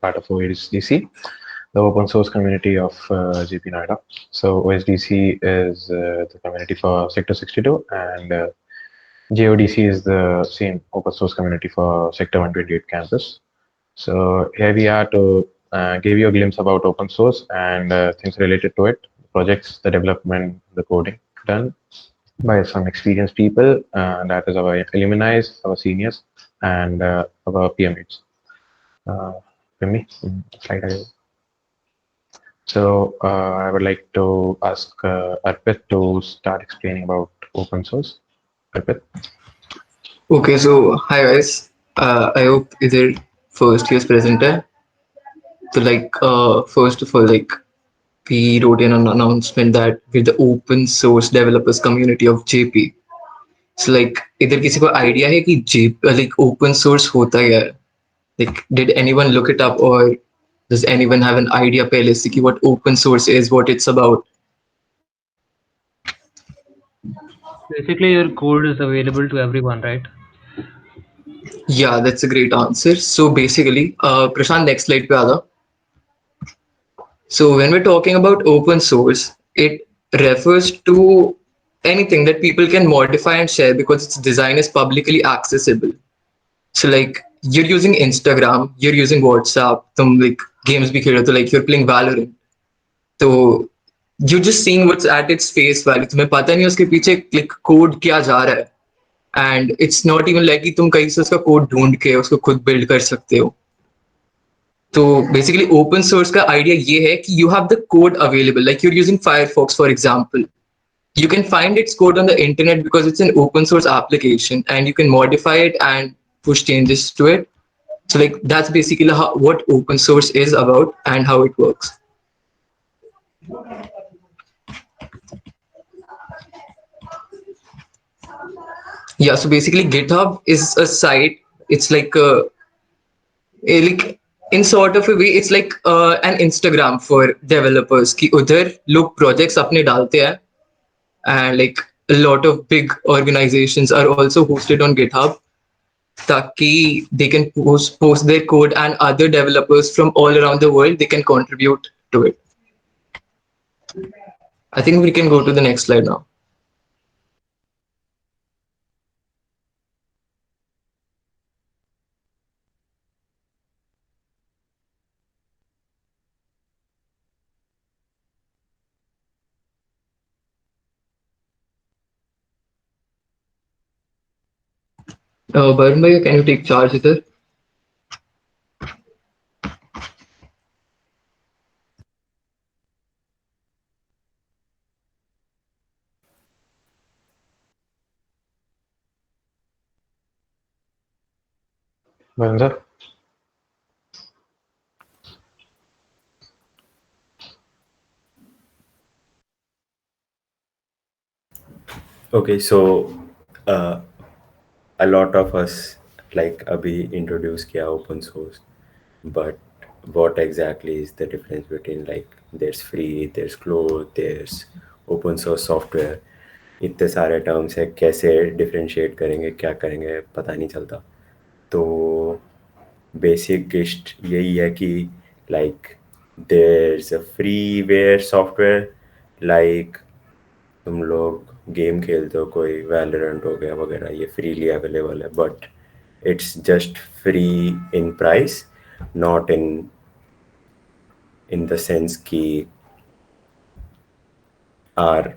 part of OSDC, the open source community of JP Noida. So OSDC is the community for Sector 62, and JODC is the same open source community for Sector 128 campus. So here we are to give you a glimpse about open source and things related to it, projects, the development, the coding done by some experienced people, that is our alumni, our seniors, and our PMHs. Pimi, slide ahead. So I would like to ask Arpit to start explaining about open source. Arpit. Okay, so hi guys. I hope either first year's presenter. So first of all, we wrote in an announcement that we're the open source developers community of JP. So इधर किसी को idea है कि J open source होता क्या है? Did anyone look it up, or does anyone have an idea पहले से कि what open source is, what it's about? Basically, your code is available to everyone, right? Yeah, that's a great answer. So basically, Prashant, next slide पे आजा. So when we're talking about open source, it refers to anything that people can modify and share because its design is publicly accessible. So you're using Instagram, you're using WhatsApp, तुम games भी खेल रहे हो, तो you're playing Valorant. So you're just seeing what's at its face value. तुम्हें पता नहीं उसके पीछे code क्या जा रहा है. And it's not even like कि तुम कहीं से उसका code ढूंढ के उसको खुद build कर सकते हो. तो बेसिकली ओपन सोर्स का आइडिया ये है कि you have the code available, like you're using Firefox for example. You can find its code on the internet because it's an open source application, and you can modify it and push changes to it. So that's basically what open source is about and how it works. Yeah, so basically GitHub is a site. It's like in sort of a way, it's like an Instagram for developers कि उधर लोग projects अपने डालते हैं, and a lot of big organizations are also hosted on GitHub ताकि they can post their code, and other developers from all around the world, they can contribute to it. I think we can go to the next slide now. Varun bhai, can you take charge here? Varun. Okay, so uh, a lot of us abhi introduce kiya open source, but what exactly is the difference between there's free, there's closed, there's open source software? इतने सारे terms है, कैसे differentiate करेंगे, क्या करेंगे, पता नहीं चलता. तो बेसिक गिस्ट यही है कि there is a freeware software, तुम लोग गेम खेलते हो, कोई वैलोरेंट हो गया वगैरह, ये फ्रीली अवेलेबल है, but it's just free in price, not in the sense कि are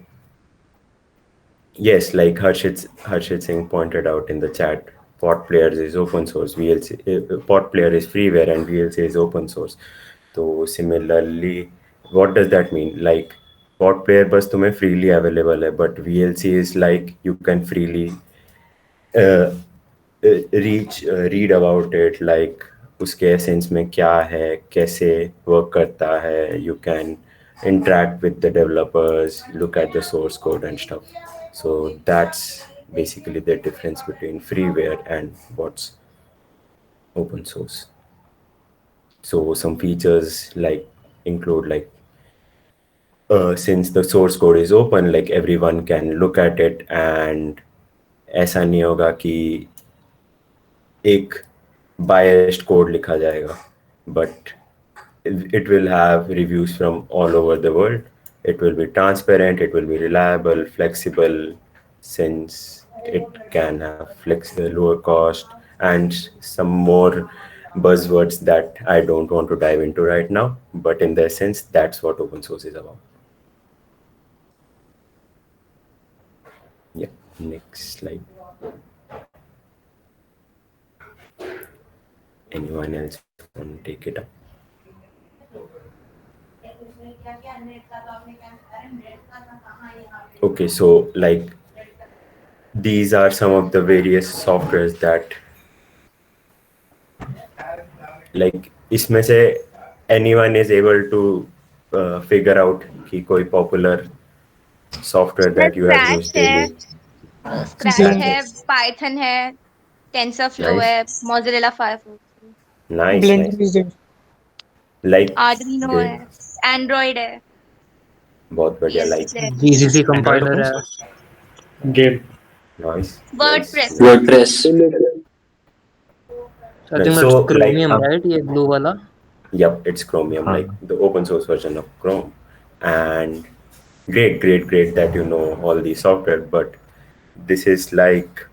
yes, like Harshit Singh pointed out in the chat, Pot Players is open source, VLC Pot Player is freeware, and VLC is open source. So similarly, what does that mean? Pot Player bus तुम्हें freely available है, but VLC is you can freely read about it, उसके essence में क्या है, कैसे work करता है, you can interact with the developers, look at the source code and stuff. So that's basically the difference between freeware and what's open source. So some features include since the source code is open, everyone can look at it, and ऐसा नहीं होगा कि एक biased code लिखा जाएगा, but it will have reviews from all over the world. It will be transparent, it will be reliable, flexible, since it can have flexible, lower cost, and some more buzzwords that I don't want to dive into right now. But in the essence, that's what open source is about. Yeah, next slide. Anyone else want to take it up? Okay, so like these are some of the various softwares that like इसमें से anyone is able to figure out कि कोई popular software that you have scratch used है daily. Scratch है Python है TensorFlow Nice. है mozzarella Firefox Nice, Blender nice. is there. Like Arduino है great. Android है बहुत बढ़िया. Like PLC है GCC Android compiler open है source? Game. nice. WordPress Nice. WordPress. I think So that's like Chromium, right? ये blue वाला. yep, it's Chromium, हाँ. like the open source version of Chrome. And great that you know all these software, but this is like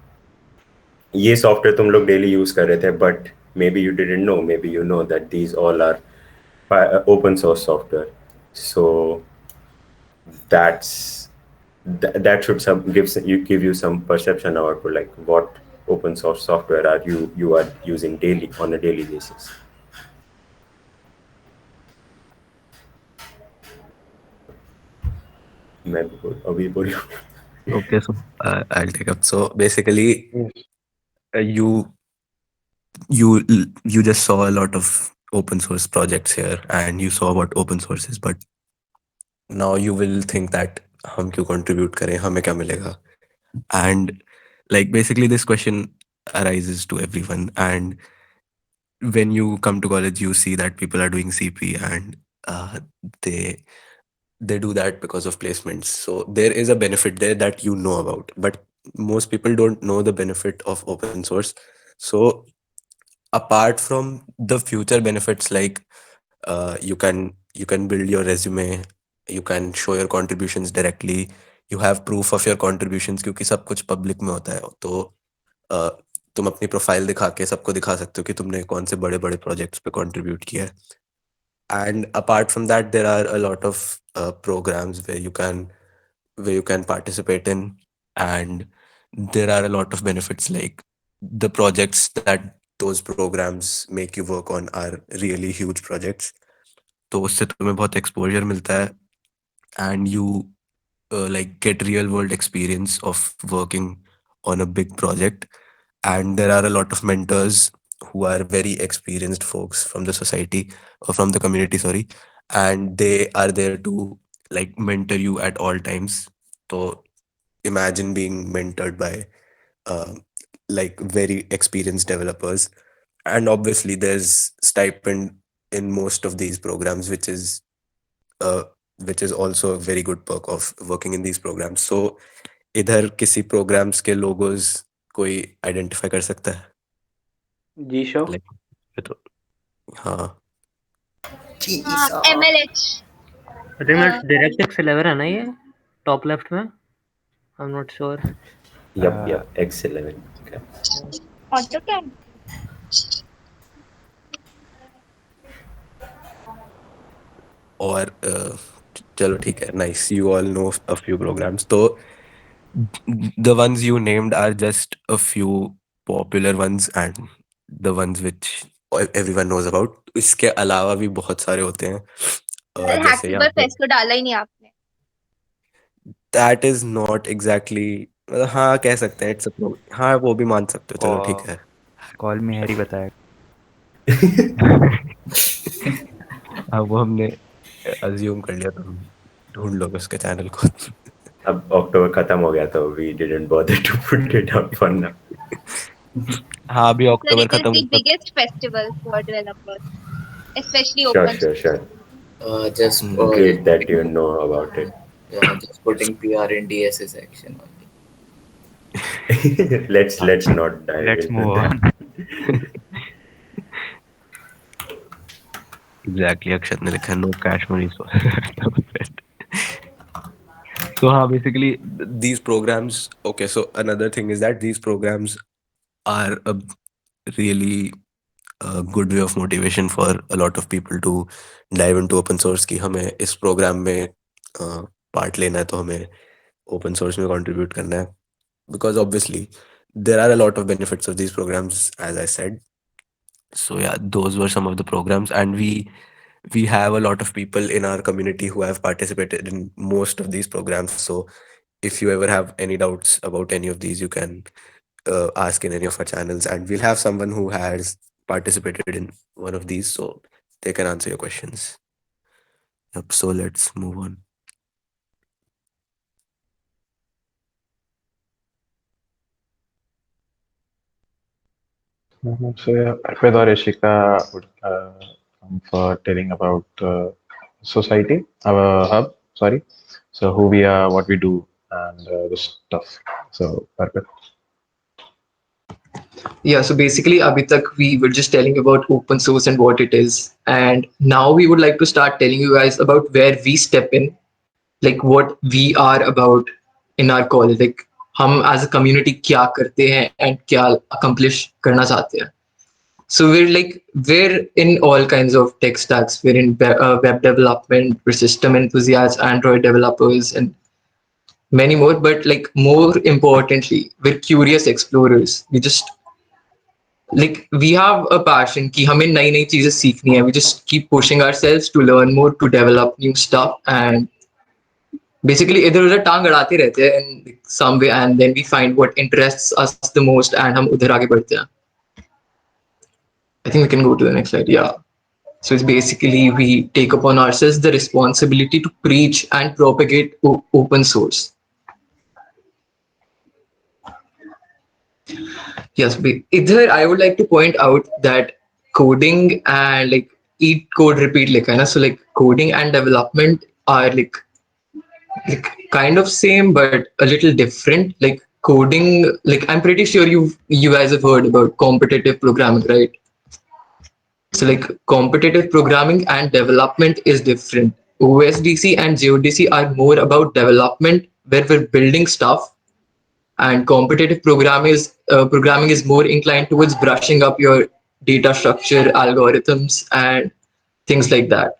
ये software तुम लोग daily use कर रहे थे, but maybe you didn't know, maybe you know that these all are open source software. So that should give you some perception about like what open source software are you are using daily on a daily basis. मैं अभी बोलूं. Okay, so I'll take up. So basically, Yes. you just saw a lot of open source projects here, and you saw what open source is. But now you will think that हम क्यों contribute करें, हमें क्या मिलेगा? And like basically this question arises to everyone. And when you come to college, you see that people are doing CP, and they do that because of placements. So there is a benefit there that you know about, but most people don't know the benefit of open source. So apart from the future benefits, like you can build your resume, you can show your contributions directly, you have proof of your contributions क्योंकि सब कुछ public में होता है, तो तुम अपनी profile दिखा के सबको दिखा सकते हो कि तुमने कौन से बड़े बड़े प्रोजेक्ट्स पे कंट्रीब्यूट किया है. And apart from that, there are a lot of programs where you can participate in, and there are a lot of benefits, like the projects that those programs make you work on are really huge projects. तो उससे तुम्हें बहुत exposure मिलता है, and you like get real world experience of working on a big project. And there are a lot of mentors who are very experienced folks from the society, or from the community, sorry, and they are there to like mentor you at all times. So imagine being mentored by uh, like very experienced developers. And obviously there's stipend in most of these programs, uh, which is also a very good perk of working in these programs. So इधर किसी programs के logos कोई identify कर सकता है? G-Shock. Like, हाँ. MLH I think that's DirectX 11 है ना ये? Top left में? I'm not sure. Yep, X11. Okay. AutoCAD और चलो ठीक है, nice, you all know a few programs. तो the ones you named are just a few popular ones and the ones which everyone knows about. इसके अलावा भी बहुत सारे होते हैं, जैसे यहाँ हैक्टिबल पे फेस्ट तो डाला ही नहीं आपने that is not exactly, हाँ कह सकते हैं it's a हाँ वो भी मान सकते हो, चलो ठीक है. कॉल में हैरी बताया. अब वो हमने assume कर लिया, तुम ढूंढ लो उसके चैनल को. अब अक्टूबर खत्म हो गया तो we didn't bother to put it up for now. हाँ अभी Sir, अक्टूबर it is खत्म the होता. biggest festival for developers, especially Sure, open sure, source. sure. Just Great that you know about it. yeah, just putting PR in DSA section only. Let's not dive Let's into move that. on. Exactly Akshat ने लिखा है no cash money so basically these programs, okay, so another thing is that these programs are a really good way of motivation for a lot of people to dive into open source कि हमें इस program में part लेना है तो हमें open source में contribute करना है, because obviously there are a lot of benefits of these programs, as I said. So yeah, those were some of the programs, and we have a lot of people in our community who have participated in most of these programs. So if you ever have any doubts about any of these, you can ask in any of our channels, and we'll have someone who has participated in one of these, so they can answer your questions. Yep, so let's move on. So yeah, Arpid or Ishika would come for telling about society, our hub, sorry. So who we are, what we do, and the stuff. So Arpid. Yeah, so basically, abhi tak we were just telling about open source and what it is. And now we would like to start telling you guys about where we step in, like what we are about in our college. Like हम as a community क्या करते हैं and क्या accomplish करना चाहते हैं. So we're in all kinds of tech stacks. We're in web development, we're system enthusiasts, Android developers, and many more. But like more importantly, we're curious explorers. We have a passion कि हमें नई नई चीजें सीखनी है. We just keep pushing ourselves to learn more, to develop new stuff, and basically इधर उधर टांग अड़ाते रहते हैं in some way, and then we find what interests us the most, and हम उधर आगे बढ़ते हैं. I think we can go to the next slide. Yeah. So it's basically we take upon ourselves the responsibility to preach and propagate open source. Yes, either I would like to point out that coding and like eat code repeat like na, so like coding and development are like kind of same but a little different. Like coding, like I'm pretty sure you guys have heard about competitive programming, right? So like competitive programming and development is different. OSDC and JODC are more about development where we're building stuff, and competitive programming is more inclined towards brushing up your data structure, algorithms, and things like that.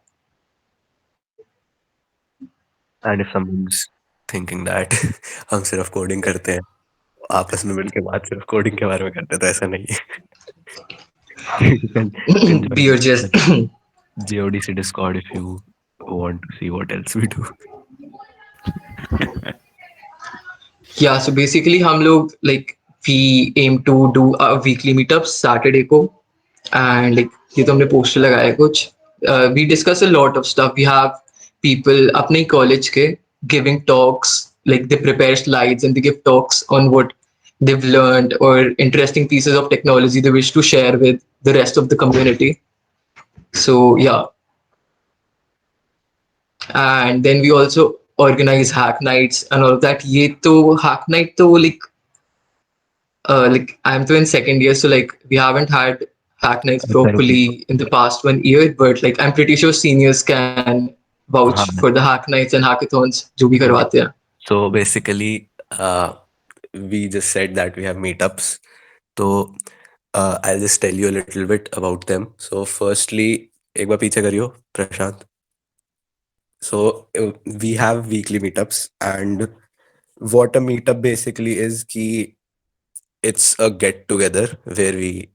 And if someone's thinking that हम सिर्फ coding करते हैं, आपस में मिलके बात सिर्फ coding के बारे में करते हैं, तो ऐसा नहीं है. You can join We are just JODC Discord if you want to see what else we do. yeah. So basically, हम लोग like we aim to do a weekly meetups Saturday को, and like ये तो हमने poster लगाया है कुछ. We discuss a lot of stuff. We have people अपने college के giving talks, like they prepare slides and they give talks on what they've learned or interesting pieces of technology they wish to share with the rest of the community. So yeah, and then we also organize hack nights and all of that. ये तो hack night तो like I'm to in second year, so like we haven't had hack nights properly in the past 1 year, but like I'm pretty sure seniors can vouch हाँ. for the hack nights and hackathons जो भी करवाते हैं. So basically, we just said that we have meetups. So I'll just tell you a little bit about them. So firstly, एक बार पीछे करियो प्रशांत. So we have weekly meetups, and what a meetup basically is कि it's a get together where we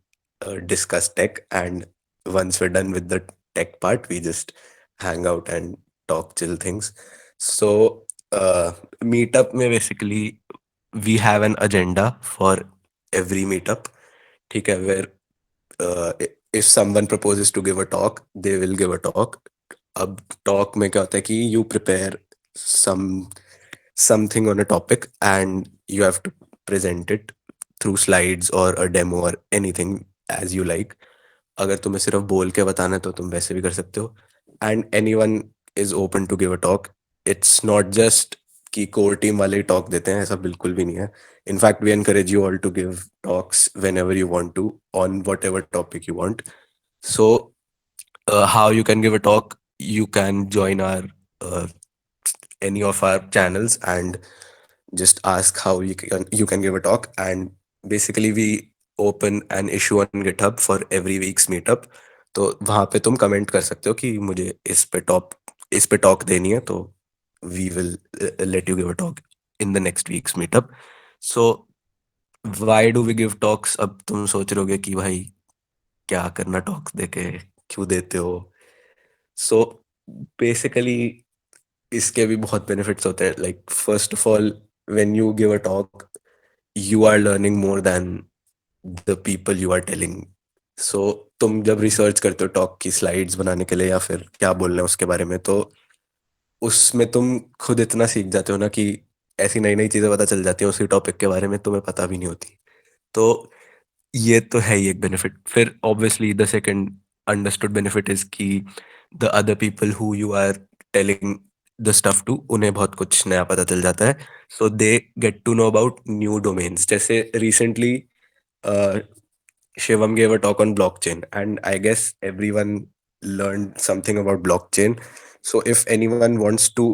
discuss tech, and once we're done with the tech part, we just hang out and talk chill things. So meetup में basically we have an agenda for every meetup, ठीक है, where if someone proposes to give a talk, they will give a talk. अब talk में क्या होता है कि you prepare something on a topic and you have to present it through slides or a demo or anything as you like. अगर तुम्हें सिर्फ बोल के बताना है तो तुम वैसे भी कर सकते हो. And anyone is open to give a talk. It's not just कि core team वाले ही talk देते हैं, ऐसा बिल्कुल भी नहीं है. In fact, we encourage you all to give talks whenever you want to on whatever topic you want. So how you can give a talk, you can join our any of our channels and just ask how you can give a talk. And basically we open an issue on GitHub for every week's meetup. तो वहाँ पे तुम comment कर सकते हो कि मुझे इस पे टॉक देनी है, तो we will let you give a talk in the next week's meetup. So why do we give talks? अब तुम सोच रहे होगे कि भाई क्या करना टॉक्स देके, क्यों देते हो? सो बेसिकली इसके भी बहुत बेनिफिट्स होते हैं. Like first of all, when you give a talk, you are learning more than the people you are telling. So तुम जब रिसर्च करते हो टॉक की स्लाइड्स बनाने के लिए या फिर क्या बोलना है उसके बारे में, तो उसमें तुम खुद इतना सीख जाते हो ना कि ऐसी नई नई चीजें पता चल जाती हैं उसी टॉपिक के बारे में, तुम्हें पता भी नहीं होती. तो ये तो है ही एक बेनिफिट. फिर obviously the second understood benefit is कि the other people who you are telling the stuff to, उन्हें बहुत कुछ नया पता चल जाता है. So they get to know about new domains. जैसे recently Shivam gave a talk on blockchain, and I guess everyone learned something about blockchain. So if anyone wants to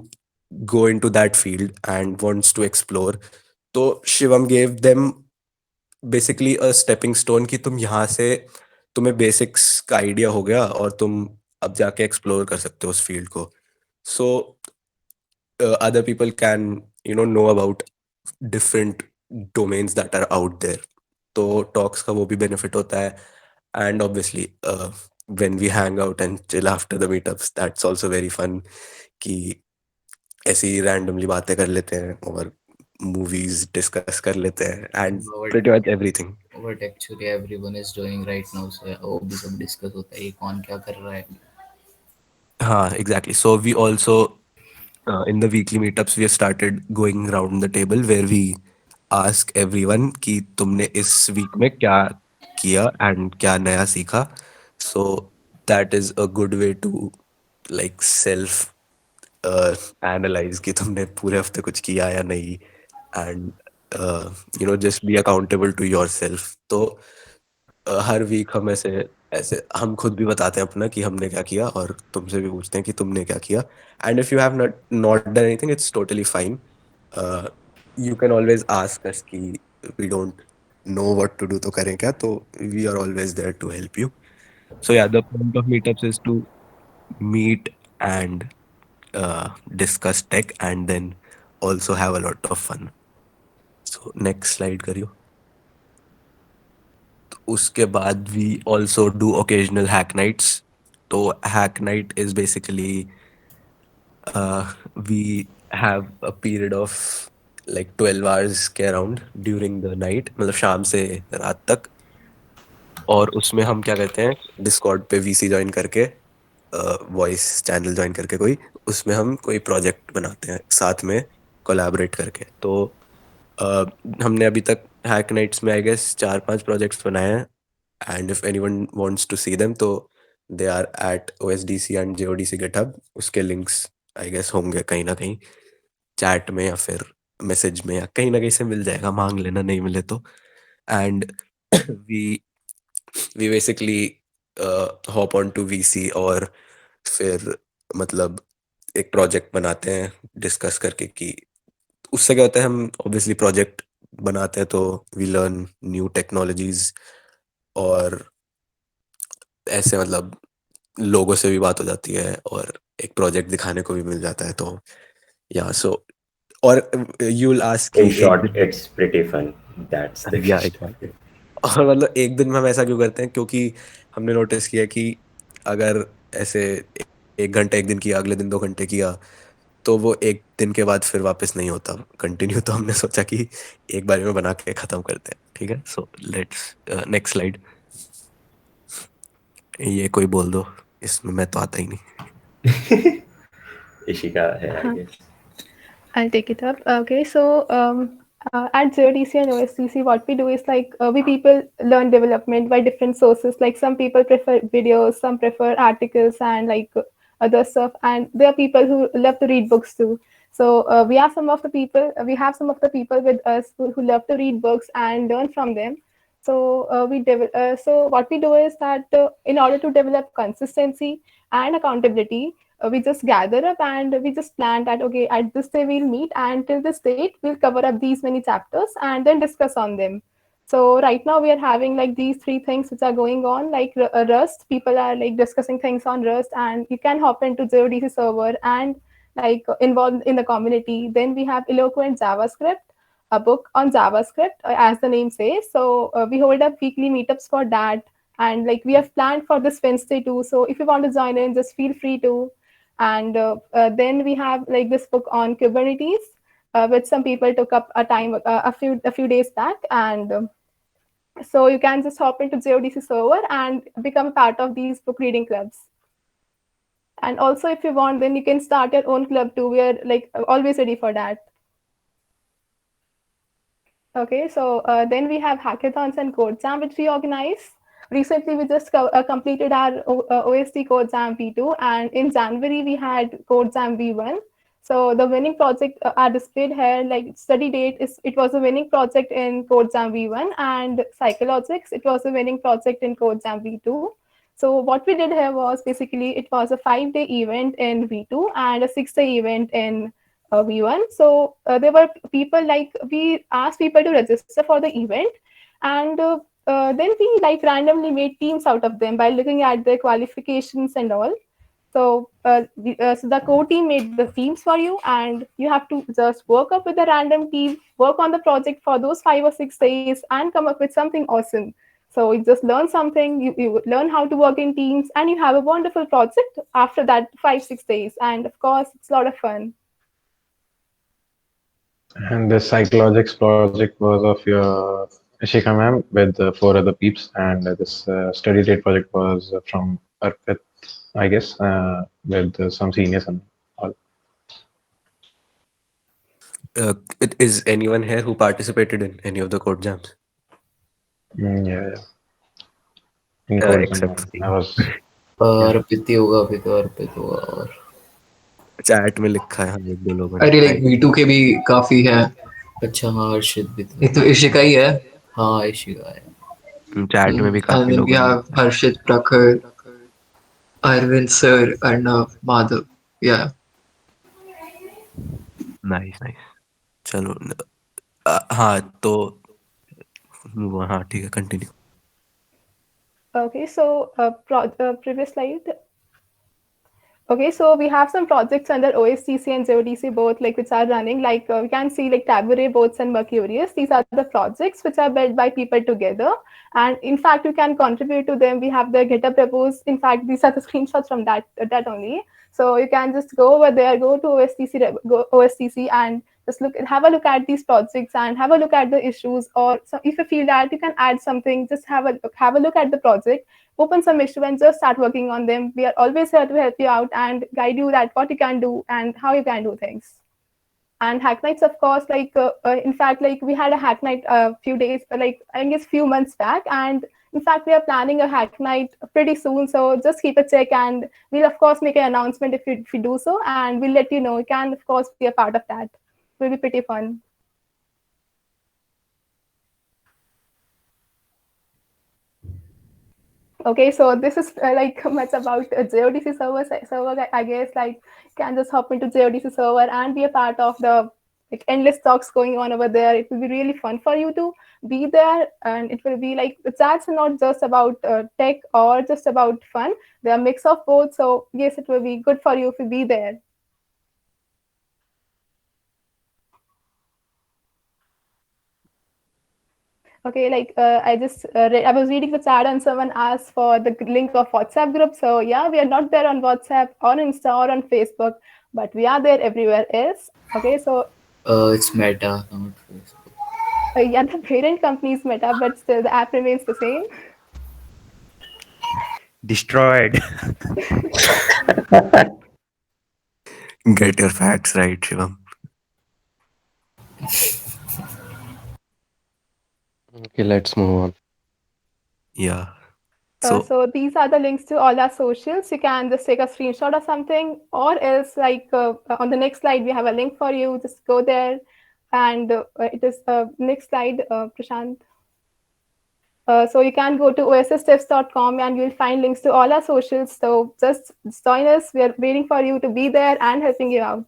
go into that field and wants to explore, तो Shivam gave them basically a stepping stone कि तुम यहाँ से, तुम्हें basics का idea हो गया और तुम अब जाके एक्सप्लोर कर सकते हो उस फील्ड को. सो other people can know about different domains that are out there. तो टॉक्स का वो भी बेनिफिट होता है. And obviously when we hang out and chill after the meetups, that's also very fun कि ऐसी रैंडमली बातें कर लेते हैं और मूवीज डिस्कस कर लेते हैं and pretty much everything. What actually everyone is doing right now, so वो भी सब डिस्कस होता है, ये कौन क्या कर रहा है. हाँ, exactly. So we also in the weekly meetups we have started going around the table where we ask everyone कि तुमने इस वीक में क्या किया एंड क्या नया सीखा. so that is a good way to like self analyze कि तुमने पूरे हफ्ते कुछ किया या नहीं, and just be accountable to yourself. तो हर वीक हम ऐसे ऐसे हम खुद भी बताते हैं अपना कि हमने क्या किया और तुमसे भी पूछते हैं कि तुमने क्या किया. And if you have not done anything, it's totally fine. You can always ask us कि we don't know what to do, तो करें क्या? तो we are always there to help you. So yeah, the point of meetups is to meet and discuss tech and then also have a lot of fun. So next slide करियो. उसके बाद we also do occasional hack nights. तो hack night is basically we have a period of like 12 hours के around during the night, मतलब शाम से रात तक. और उसमें हम क्या करते हैं, डिस्कॉर्ड पे VC ज्वाइन करके, वॉइस चैनल ज्वाइन करके कोई, उसमें हम कोई प्रोजेक्ट बनाते हैं साथ में कोलैबोरेट करके. तो हमने अभी तक हैक नाइट्स में आई गेस 4-5 प्रोजेक्ट्स बनाए हैं. And if anyone wants to see them, तो they are at OSDC and JODC GitHub. उसके लिंक्स आई गेस होंगे कहीं ना कहीं चैट में या फिर मैसेज में, या कहीं ना कहीं से मिल जाएगा, मांग लेना नहीं मिले तो. And we basically hop on to VC और फिर मतलब एक प्रोजेक्ट बनाते हैं डिस्कस करके कि उससे क्या होता है. हम ऑब्वियसली प्रोजेक्ट बनाते हैं तो वी लर्न न्यू टेक्नोलॉजीज, और ऐसे मतलब लोगों से भी बात हो जाती है और एक प्रोजेक्ट दिखाने को भी मिल जाता है. तो या सो, और you will ask In short, it's pretty fun. That's the या gist. exactly. और मतलब एक दिन में हम ऐसा क्यों करते हैं, क्योंकि हमने नोटिस किया कि अगर ऐसे 1 घंटा एक दिन किया, अगले दिन 2 घंटे किया, तो वो एक दिन के बाद फिर वापस नहीं होता कंटिन्यू. तो हमने सोचा कि एक बार में बना के खत्म करते हैं. ठीक है, सो लेट्स नेक्स्ट स्लाइड. ये कोई बोल दो, इसमें मैं तो आता ही नहीं. Ishika hai, I guess. I'll take it up. Okay, so at ZDC and OSCC, what we do is like we people learn development by different sources. Like some people prefer videos, some prefer articles, and like other stuff. And there are people who love to read books too. So we have some of the people with us who love to read books and learn from them. So what we do is that in order to develop consistency and accountability, we just gather up and we just plan that okay, at this day we'll meet, and till this date we'll cover up these many chapters and then discuss on them. So right now we are having like these three things which are going on, like Rust. People are like discussing things on Rust, and you can hop into JODC server and like involved in the community. Then we have Eloquent JavaScript, a book on JavaScript, as the name says. So we hold up weekly meetups for that, and like we have planned for this Wednesday too. So if you want to join in, just feel free to. And then we have like this book on Kubernetes, which some people took up a few days back, and so you can just hop into JODC server and become a part of these book reading clubs. And also, if you want, then you can start your own club too. We are like always ready for that. Okay, so then we have hackathons and code jam, which we organize. Recently, we just completed our OST code jam V2, and in January we had code jam V1. So the winning project are displayed here. Like study date is it was a winning project in code jam V1, and Psychologics it was a winning project in code jam V2. So what we did here was basically it was a 5-day event in V2 and a 6-day event in V1. So there were people like we asked people to register for the event, and then we like randomly made teams out of them by looking at their qualifications and all. So so the core team made the themes for you, and you have to just work up with a random team, work on the project for those 5 or 6 days, and come up with something awesome. So you just learn something, you learn how to work in teams, and you have a wonderful project after that 5-6 days. And of course, it's a lot of fun. And the Psychologics project was of your Ishika ma'am with 4 other peeps, and this study date project was from Arpit, I guess, with some seniors and all. Is anyone here who participated in any of the code jams? Yeah. In code Except jam, I was. अर्पित ही होगा अभी तो अर्पित होगा और chat में लिखा है हम एक दो लोगों अरे लाइक V2 के भी काफी है. अच्छा हाँ हर्षित भी तो एक तो इशिका ही है. हाँ इशिका है. चैट में भी And काफी then लोग we have Harshit, Prakhar, Arvind sir, and Madhav. Yeah. Nice चलो हाँ तो हाँ ठीक है continue. Okay, so previous slide. Okay, so we have some projects under OSTC and JODC both, like which are running. Like we can see like Tabooret, Boats, and Mercurius. These are the projects which are built by people together, and in fact, you can contribute to them. We have the GitHub repos. In fact, these are the screenshots from that only. So you can just go over there, go to OSTC, and just have a look at these projects and have a look at the issues. Or so if you feel that you can add something, just have a look at the project, open some issue, and just start working on them. We are always here to help you out and guide you that what you can do and how you can do things. And hack nights, of course, like in fact, like we had a hack night a few days, like I guess few months back, and in fact we are planning a hack night pretty soon. So just keep a check, and we'll of course make an announcement if you do so, and we'll let you know. You can of course be a part of that. It will be pretty fun. Okay, so this is like much about JODC server. I guess like you can just hop into JODC server and be a part of the like endless talks going on over there. It will be really fun for you to be there, and it will be like the chats are not just about tech or just about fun. They're a mix of both. So yes, it will be good for you if you be there. Okay, like I was reading the chat and someone asked for the link of WhatsApp group. So yeah, we are not there on WhatsApp or Insta or on Facebook, but we are there everywhere else. Okay, so it's Meta, not Facebook. Yeah, the parent company is Meta, but still the app remains the same. Destroyed. Get your facts right, Shivam. Okay, let's move on. Yeah. So these are the links to all our socials. You can just take a screenshot or something, or else like on the next slide, we have a link for you. Just go there, and it is next slide, Prashant. So you can go to ossisteps.com and you'll find links to all our socials. So just join us. We are waiting for you to be there and helping you out.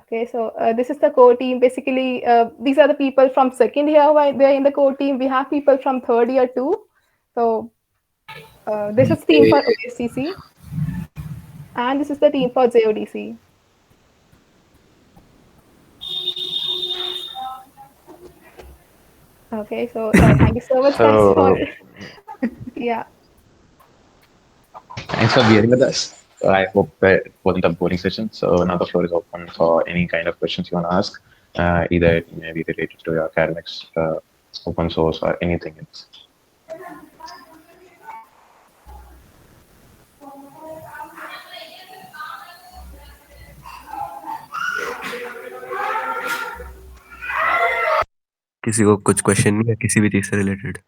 Okay, so this is the core team. Basically, these are the people from second year who are there in the core team. We have people from third year too. So this is team for OSCC, and this is the team for JODC. Okay, so thank you so much, guys, for yeah. Thanks for being with us. I hope it wasn't a boring session. So now the floor is open for any kind of questions you want to ask. Either it may be related to your academics, open source, or anything else. किसी को कुछ question नहीं है किसी भी चीज से related?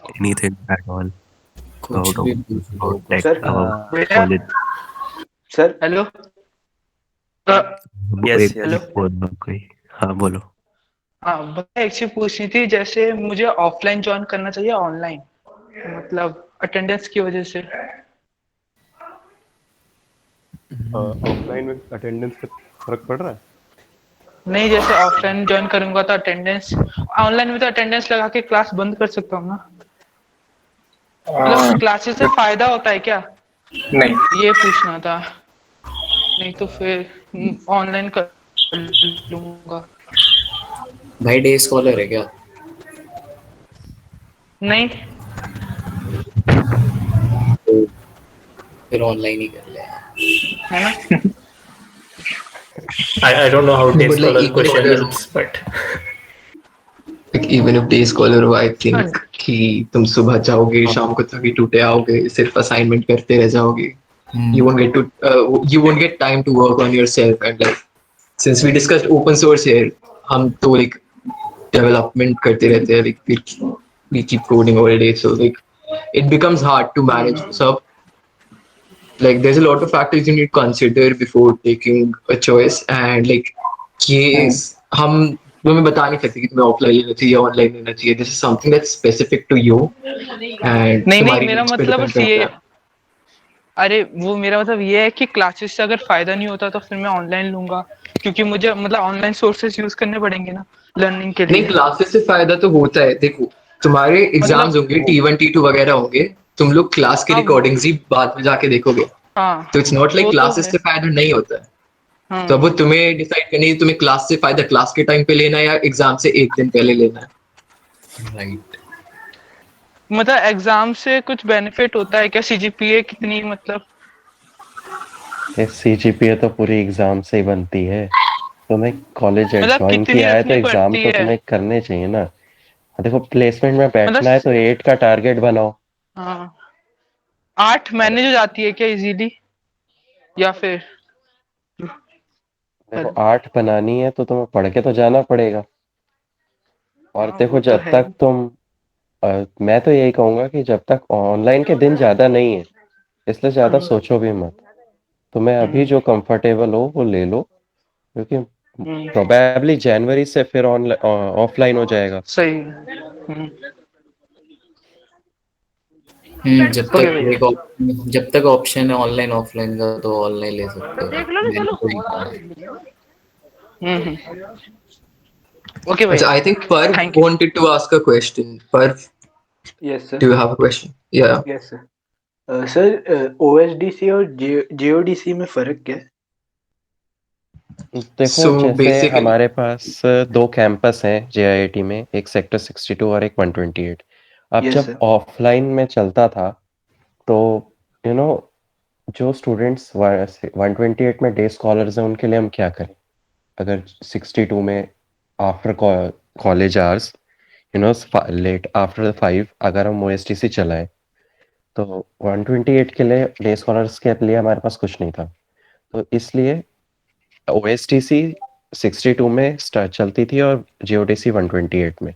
Anything at all? कुछ भी पूछ लो। Sir sir hello yes hello कोई? हाँ बोलो। हाँ मुझे एक चीज पूछनी थी, जैसे मुझे ऑफलाइन ज्वाइन करना चाहिए ऑनलाइन, मतलब अटेंडेंस की वजह से। ऑफलाइन में अटेंडेंस का फर्क पड़ रहा है? नहीं, जैसे ऑफलाइन ज्वाइन करूंगा तो अटेंडेंस, ऑनलाइन में तो अटेंडेंस लगा के क्लास बंद कर सकता हूँ ना, मतलब क्लासेस से फायदा होता है क्या? नहीं, ये पूछना था। नहीं तो फिर ऑनलाइन कर लूंगा। भाई डे स्कॉलर है क्या? नहीं, तो फिर ऑनलाइन ही कर ले, है ना? I don't know how No, day but like scholar even question if helps, but like even if day scholar हो, I think कि तुम सुबह जाओगे शाम को थके टूटे आओगे, सिर्फ असाइनमेंट करते रह जाओगे. You won't get to you won't get time to work on yourself. And like since we discussed open source here, हम तो like development करते रहते हैं, like we keep coding all day, so like it becomes hard to manage. So like there's a lot of factors you need to consider before taking a choice, and like ये हम तुम्हें बता नहीं सकते कि तुम्हें ऑफलाइन लेना चाहिए या ऑनलाइन लेना चाहिए. This is something that's specific to you and नहीं तुम्हारी मेरा needs पे मतलब depend बस ये, करता है. अरे वो मेरा मतलब ये है कि क्लासेस से अगर फायदा नहीं होता तो फिर मैं ऑनलाइन लूंगा, क्योंकि मुझे मतलब ऑनलाइन सोर्सेज यूज करने पड़ेंगे ना लर्निंग के नहीं, लिए. क्लासेस से फायदा तो होता है. देखो तुम्हारे एग्जाम्स होंगे, T1 T2 वगैरह होंगे, तुम लोग क्लास के हाँ, रिकॉर्डिंग्स ही बाद में जाके देखोगे. हाँ तो इट्स नॉट लाइक वो तो क्लासेस है. से फायदा नहीं होता है. हाँ, तो अब वो तुम्हें डिसाइड करनी है तुम्हें क्लास से फायदा क्लास के टाइम पे लेना है या एग्जाम से एक दिन पहले लेना है. राइट. मतलब एग्जाम से कुछ बेनिफिट होता है क्या? सीजीपीए कितनी मतलब? सीजीपीए तो पूरी एग्जाम से ही बनती है. तुम्हें कॉलेज मतलब ज्वाइन कितनी किया है तो रखनी एग्जाम पड़ती तो है? तुम्हें करने चाहिए ना. देखो प्लेसमेंट में मतलब बैठना है तो 8 का टारगेट बनाओ. हाँ 8 मैनेज हो जाती है क्या इजीली, या फिर? देखो 8 बनानी है तो तुम्हें पढ़ के तो जाना पड़ेगा. और हाँ देखो वो तो जब है. तक तुम मैं तो यही कहूंगा कि जब तक ऑनलाइन के दिन ज्यादा नहीं है इसलिए ज्यादा सोचो भी मत. तुम्हें अभी जो कंफर्टेबल हो वो ले लो, क्योंकि प्रोबेबली जनवरी से फिर ऑफलाइन हो जाएगा. सही. जब तक ऑप्शन है ऑनलाइन ऑफलाइन का तो ऑनलाइन ले सकते हो. Okay, bhai. So I think Parv wanted to ask a question. Parv, yes sir. do you have a question? Yeah. Yes sir. Sir OSDC और JODC में फर्क क्या है? देखो So जैसे basically, हमारे पास 2 कैंपस हैं JIIT में, एक सेक्टर 62 और एक 128. अब Yes, जब sir. ऑफलाइन में चलता था तो यू नो जो स्टूडेंट्स 128 में डे स्कॉलर्स हैं उनके लिए हम क्या करें. अगर 62 में after college hours late after 5 अगर हम OSDC चलाएं तो 128 के लिए डे स्कॉलर्स के लिए हमारे पास कुछ नहीं था. तो इसलिए OSDC 62 में स्टार्ट चलती थी और JODC 128 में.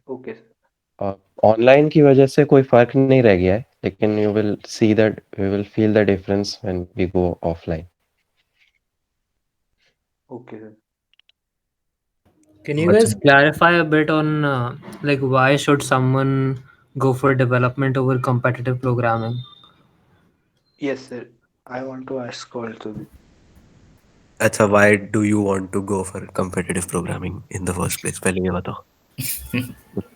Okay sir. ऑनलाइन की वजह से कोई फर्क नहीं रह गया है, लेकिन you will see that we will feel the difference when we go offline. Okay, sir. Can you But guys clarify a bit on like why should someone go for development over competitive programming? Yes, sir. I want to ask also. अच्छा, why do you want to go for competitive programming in the first place? पहले ये बताओ.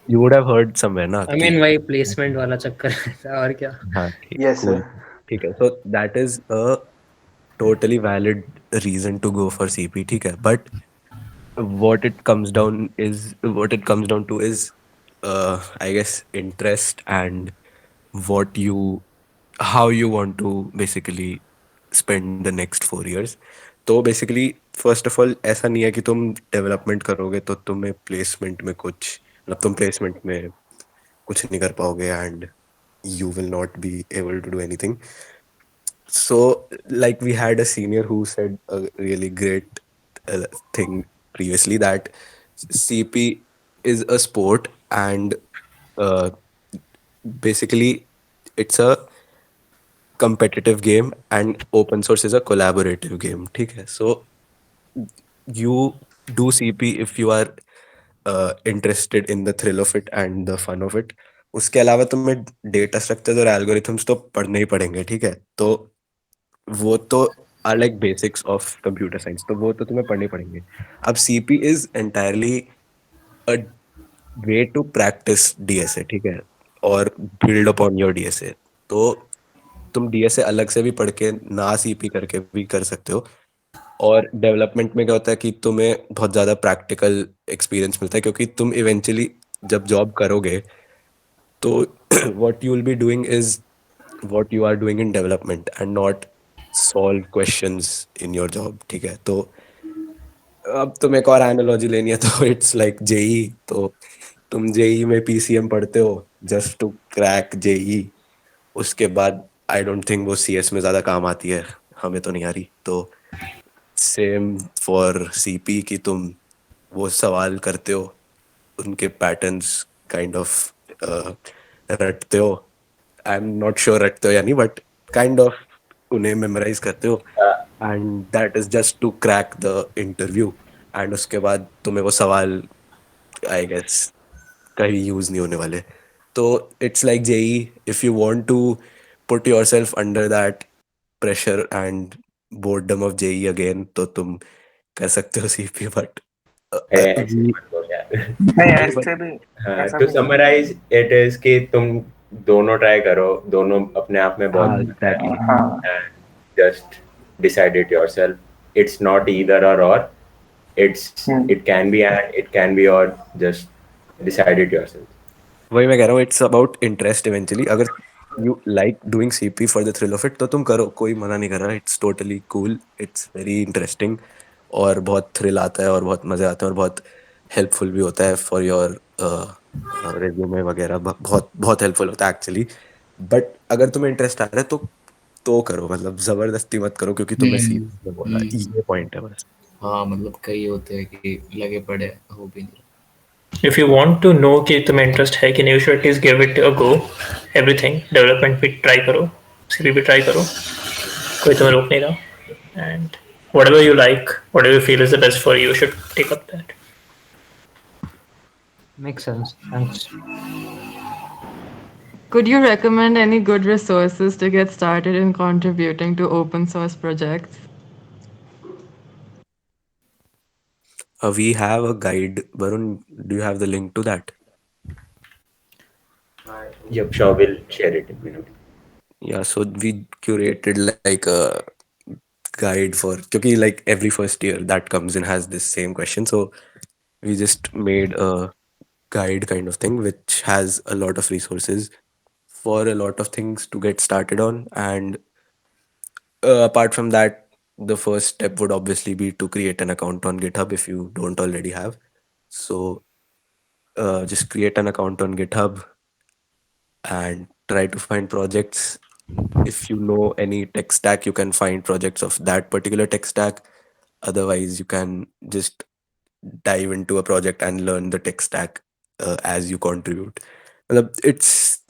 You would have heard somewhere ना I कि mean वही placement वाला चक्कर है और क्या? हाँ ठीक, Yes, cool. sir. ठीक है, so that is a totally valid reason to go for CP, ठीक है, but what it comes down to is I guess interest and what you how you want to basically spend the next 4 years. तो basically first of all ऐसा नहीं है कि तुम development करोगे तो तुम्हें प्लेसमेंट में कुछ मतलब तुम प्लेसमेंट में कुछ नहीं कर पाओगे and you will not be able to do anything. So like we had a senior who said a really great thing previously that CP is a sport and uh, basically it's a competitive game and open source is a collaborative game, ठीक है. So you do CP if you are interested in the thrill of it and the fun of it. उसके अलावा तुम्हें data structures और algorithms तो पढ़ने ही पड़ेंगे, ठीक है. तो वो तो are like basics of computer science, तो वो तो तुम्हें पढ़ने ही पड़ेंगे. अब CP is entirely a way to practise DSA, ठीक है, और बिल्ड अपॉन योर DSA. तो तुम DSA अलग से भी पढ़ के ना CP करके भी कर सकते हो. और डेवलपमेंट में क्या होता है कि तुम्हें बहुत ज़्यादा प्रैक्टिकल एक्सपीरियंस मिलता है क्योंकि तुम इवेंचुअली जब जॉब करोगे तो what you will be doing is what you are doing in development and not solve questions in your job, ठीक है. तो अब तुम एक और एनालॉजी लेनी है तो इट्स लाइक जेई. तो तुम जेई में PCM पढ़ते हो जस्ट टू क्रैक जेई. उसके बाद आई डोंट थिंक वो CS में ज़्यादा काम आती है, हमें तो नहीं आ रही. तो सेम फॉर CP कि तुम वो सवाल करते हो, उनके पैटर्न्स काइंड ऑफ रटते हो. आई एम नॉट श्योर रटते हो या नहीं, बट काइंड ऑफ उन्हें मेमोराइज करते हो and that is just to crack the interview. And उसके बाद तुम्हें वो सवाल आई गेस कहीं यूज नहीं होने वाले. तो it's like JEE if you want to put yourself under that pressure and boredom of JEE again तो तुम कर सकते हो CP. बट ऐसे मत बोल यार. हाँ, to summarize it is कि तुम दोनों ट्राई करो, दोनों अपने आप में बहुत exactly. and just decide it yourself. It's not either or. It can be and it can be or. Just decide it yourself. वही मैं कह रहा हूँ, इट्स अबाउट इंटरेस्ट इवेंचुअली. अगर you like doing CP for the thrill of it तो तुम करो, कोई मना नहीं कर रहा. It's totally cool, it's very interesting और बहुत थ्रिल आता है और बहुत मज़े आते हैं और बहुत हेल्पफुल भी होता है फॉर योर रिज्यूमे वगैरह. बहुत बहुत हेल्पफुल होता है एक्चुअली. बट अगर तुम्हें इंटरेस्ट आ रहा है तो करो, मतलब ज़बरदस्ती मत करो क्योंकि तुम्हें सीरियस में बोला. ये पॉइंट है बस. हाँ मतलब कई होते हैं कि लगे पड़े हो भी नहीं. If you want to know कि तुम्हें इंटरेस्ट है कि नहीं, you should at least give it a go. Everything development भी ट्राई करो, CP भी ट्राई करो, कोई तुम्हें रोक नहीं रहा. And whatever you like, whatever you feel is the best for you, you should take up that. Makes sense. Thanks. Could you recommend any good resources to get started in contributing to open source projects? We have a guide. Varun, do you have the link to that? Yep, sure, we'll share it in a minute. Yeah, so we curated like a guide for क्योंकि like every first year that comes in has this same question, so we just made a guide kind of thing which has a lot of resources for a lot of things to get started on. And apart from that, the first step would obviously be to create an account on GitHub if you don't already have. So just create an account on GitHub and try to find projects. If you know any tech stack, you can find projects of that particular tech stack. Otherwise, you can just dive into a project and learn the tech stack as you contribute. It's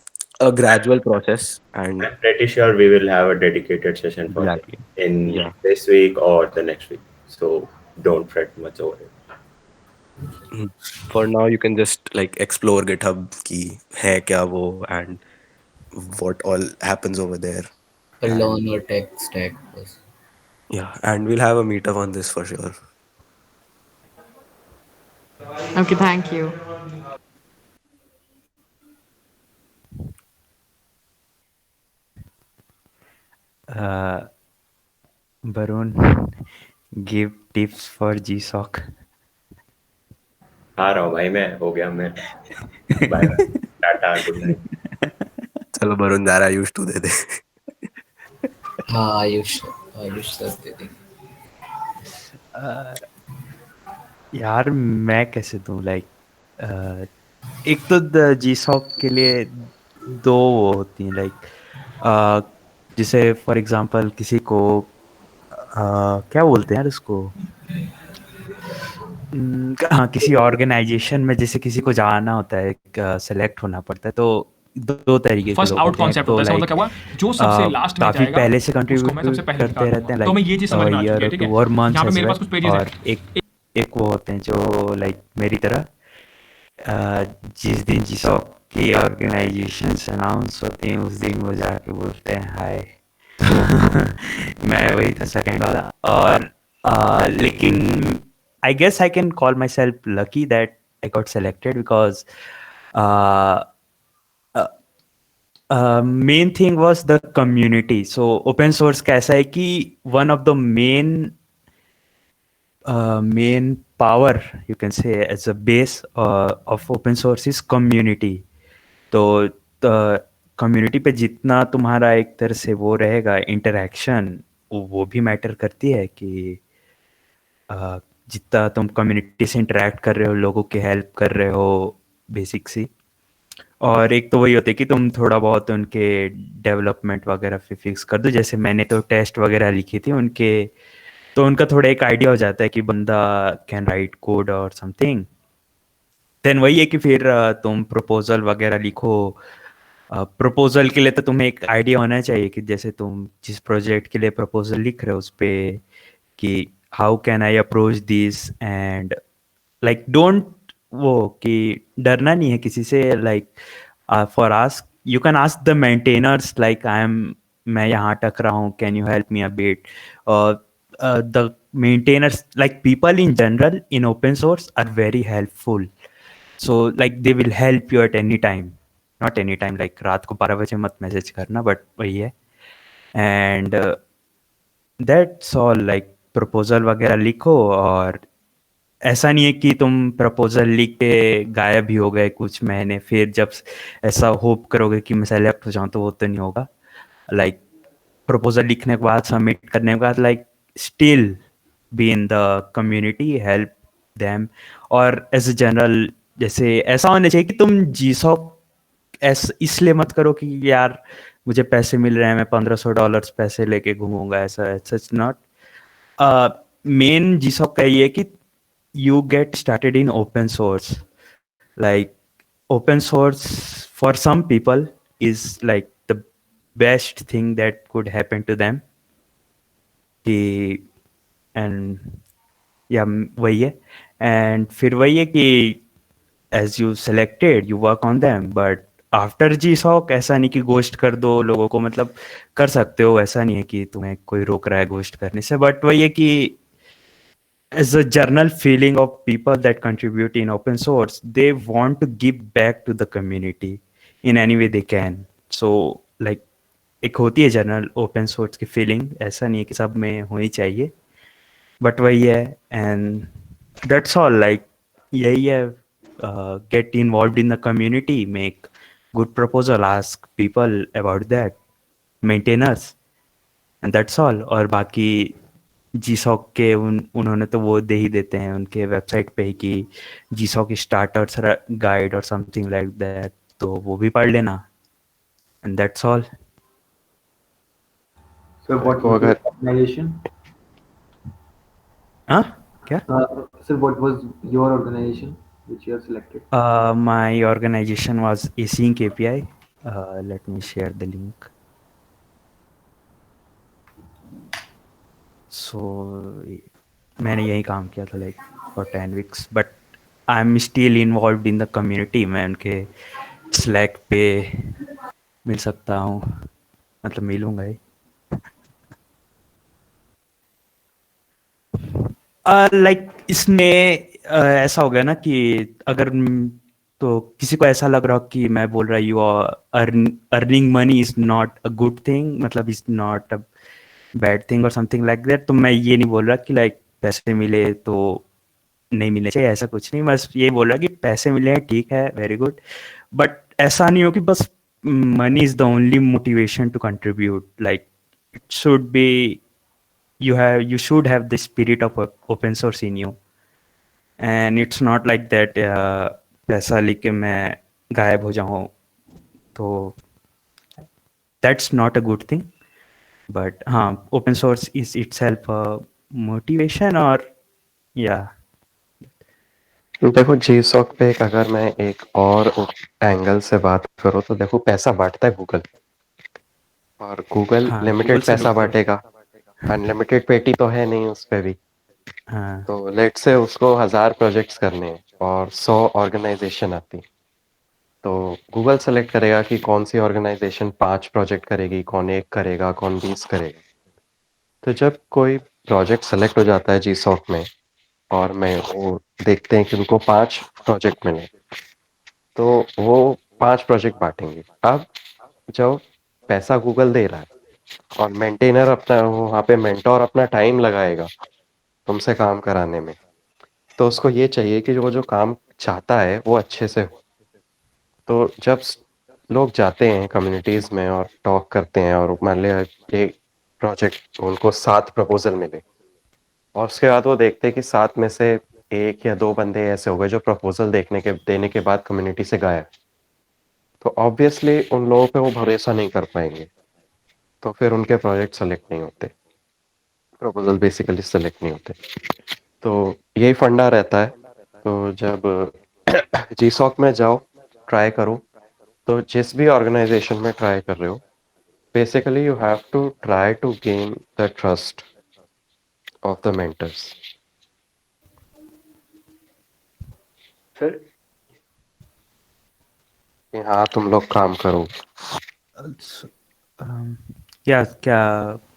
a gradual process, and I'm pretty sure we will have a dedicated session for exactly it in this week or the next week. So don't fret much over it. For now, you can just like explore GitHub की है क्या वो and what all happens over there. Learn And your tech stack. बस. yeah, and we'll have a meetup on this for sure. Okay, thank you. Barun, give tips for GSOC. आ रहा हूँ भाई, मैं हो गया मैं bye bye tata good night. चलो वरुण जा रहा है, आयुष तू दे दे। हाँ आयुष सर दे देंगे। यार मैं कैसे दूं लाइक एक तो GSOC के लिए दो वो होती हैं लाइक जैसे फॉर एग्जांपल किसी को क्या बोलते हैं यार उसको हाँ किसी ऑर्गेनाइजेशन में जैसे किसी को जाना होता है सेलेक्ट होना पड़ता है तो दो तरीके के फर्स्ट लोग आउट होते हैं। कॉन्सेप्ट तो होता है, लाइक क्या हुआ जो सबसे लास्ट में काफी जाएगा पहले से उसको मैं सबसे कंट्रीब्यूट पहले करते निकाल रहते हैं दूंगा। तो मैं ये चीज समझ में आ चुकी है, ईयर ठीक टू है। और मंथ्स यहाँ पे एज मेरे वेल। पास कुछ पेजेस और है। एक वो होते हैं जो लाइक मेरी तरह जिस दिन GSOC की ऑर्गेनाइजेशन अनाउंस होती हैं उस दिन वो जाके बोलते हैं हाय। मैं वही था सेकंड वाला। और लेकिन I guess I can call myself lucky that I got selected because main thing was the community. So open source का ऐसा है कि one of the main power you can say as a base of open source is community. तो community पे जितना तुम्हारा एक तरह से वो रहेगा इंटरेक्शन वो भी मैटर करती है कि जितना तुम कम्युनिटी से इंटरेक्ट कर रहे हो, लोगों की हेल्प कर रहे हो बेसिक सी। और एक तो वही होता है कि तुम थोड़ा बहुत उनके डेवलपमेंट वगैरह पे फिक्स कर दो। जैसे मैंने तो टेस्ट वगैरह लिखी थी उनके, तो उनका थोड़ा एक आइडिया हो जाता है कि बंदा कैन राइट कोड और समथिंग। देन वही है कि फिर तुम प्रपोजल वगैरह लिखो। प्रपोजल के लिए तो तुम्हें एक आइडिया होना चाहिए कि जैसे तुम जिस प्रोजेक्ट के लिए प्रपोजल लिख रहे हो उस पे कि how can I approach this and like don't वो कि डरना नहीं है किसी से। Like for ask you can ask the maintainers like मैं यहाँ अटक रहा हूँ, can you help me a bit. The maintainers like people in general in open source are very helpful. So like they will help you at any time, not any time like रात को 12 बजे मत message करना, but वही है। And that's all. Like proposal वगैरह लिखो और ऐसा नहीं है कि तुम प्रपोजल लिख के गायब ही हो गए कुछ महीने, फिर जब ऐसा होप करोगे कि मैं सेलेक्ट हो जाऊं तो वो तो नहीं होगा। लाइक प्रपोजल लिखने के बाद सबमिट करने के बाद like still be in the community, help them. और एज ए जनरल जैसे ऐसा होना चाहिए कि तुम GSOC इसलिए मत करो कि यार मुझे पैसे मिल रहे हैं मैं $1500 पैसे लेके घूमूंगा, ऐसा सच नॉट। मेन GSOC का ये है कि you get started in open source. Like open source for some people is like the best thing that could happen to them. And yeah, वही है। and फिर वही है कि as you selected you work on them, but after GSOC ऐसा नहीं कि ghost कर दो लोगों को। मतलब कर सकते हो, ऐसा नहीं है कि तुम्हें कोई रोक रहा है गोस्ट करने से, बट वही है कि as a general feeling of people that contribute in open source, they want to give back to the community in any way they can. So like एक होती है जनरल ओपन सोर्स की feeling, ऐसा नहीं है कि सब में होनी चाहिए, बट वही है। And that's all. लाइक यही है, get involve in the community, make good proposal, ask people about that, maintainers, and that's all. और बाकी GSOC के उन्होंने तो वो दे ही देते हैं उनके वेबसाइट पे ही कि GSOC स्टार्टर्स गाइड और समथिंग लाइक दैट, तो वो भी पढ़ लेना, and that's all. So what was your organization? हाँ क्या? Sir, what was your organization which you have selected? My organization was Async API. Let me share the link. So मैंने यही काम किया था like for 10 weeks, but I am still involve in the community. मैं उनके slack पे मिल सकता हूँ, मतलब मिलूंगा ही। लाइक इसमें ऐसा हो गया ना कि अगर तो किसी को ऐसा लग रहा हो कि मैं बोल रहा you earning money is not a good thing, मतलब is not a bad thing और समथिंग लाइक दैट, तो मैं ये नहीं बोल रहा कि लाइक पैसे मिले तो नहीं मिलने चाहिए, ऐसा कुछ नहीं। बस ये बोल रहा कि पैसे मिले हैं ठीक है, वेरी गुड, बट ऐसा नहीं हो कि बस money is the only motivation to contribute. Like it should be you should have the spirit of open source in you, and it's not like that पैसा लेके मैं गायब हो जाऊँ, तो that's not a good thing. But हाँ, open source is itself a motivation or yeah. देखो GSOC पे अगर मैं एक और एंगल से बात करूँ तो देखो पैसा बांटता है गूगल, और गूगल हाँ, लिमिटेड गूगल से पैसा बिल्कुल। बांटेगा, अनलिमिटेड पेटी तो है नहीं उस पे भी। हाँ तो लेट से उसको 1000 प्रोजेक्ट्स करने हैं और 100 ऑर्गेनाइजेशन आती, तो गूगल सेलेक्ट करेगा कि कौन सी ऑर्गेनाइजेशन 5 प्रोजेक्ट करेगी, कौन 1 करेगा, कौन 20 करेगा। तो जब कोई प्रोजेक्ट सेलेक्ट हो जाता है GSOC में और मैं वो देखते हैं कि उनको 5 प्रोजेक्ट मिले, तो वो 5 प्रोजेक्ट बांटेंगे। अब जब पैसा गूगल दे रहा है और मेंटेनर अपना वहाँ पे मेंटोर अपना टाइम लगाएगा तुमसे काम कराने में, तो उसको ये चाहिए कि वो जो काम चाहता है वो अच्छे से हो। तो जब लोग जाते हैं कम्युनिटीज़ में और टॉक करते हैं और मान लिया एक प्रोजेक्ट उनको 7 प्रपोजल मिले और उसके बाद वो देखते हैं कि 7 में से 1 या 2 बंदे ऐसे हो गए जो प्रपोजल देने के बाद कम्युनिटी से गायब, तो ऑब्वियसली उन लोगों पे वो भरोसा नहीं कर पाएंगे, तो फिर उनके प्रोजेक्ट सेलेक्ट नहीं होते, प्रपोजल बेसिकली सेलेक्ट नहीं होते। तो यही फंडा रहता है। तो जब GSOC में जाओ, ट्राई करो, तो जिस भी ऑर्गेनाइजेशन में ट्राई कर रहे हो, basically you have to try to gain the trust of the mentors. Sir कि हाँ तुम लोग काम करो। क्या क्या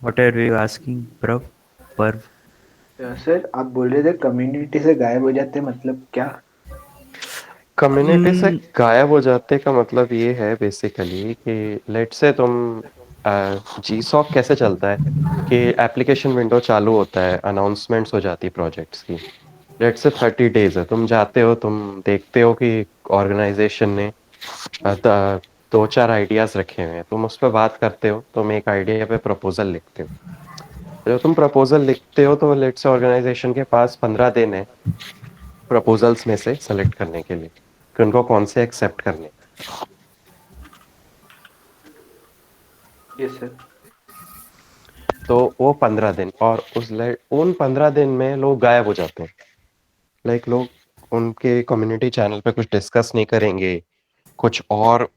what are you asking Parv? Sir आप बोल रहे थे कम्युनिटी से गायब हो जाते, मतलब क्या? कम्युनिटी से गायब हो जाते का मतलब ये है बेसिकली कि लेट से तुम GSOC कैसे चलता है कि एप्लीकेशन विंडो चालू होता है, अनाउंसमेंट्स हो जाती प्रोजेक्ट्स की। लेट से 30 डेज है, तुम जाते हो, तुम देखते हो कि ऑर्गेनाइजेशन ने 2-4 आइडियाज रखे हुए हैं, तुम उस पर बात करते हो, तुम एक आइडिया पे प्रपोजल लिखते हो। जब तुम प्रपोजल लिखते हो तो लेट से ऑर्गेनाइजेशन के पास 15 दिन है प्रपोजल्स में से सेलेक्ट करने के लिए कि उनको कौन से एक्सेप्ट करने। Yes sir. तो वो 15 दिन, और उन 15 दिन में लोग गायब हो जाते हैं। लाइक लोग उनके कम्युनिटी चैनल पे कुछ डिस्कस नहीं करेंगे, कुछ और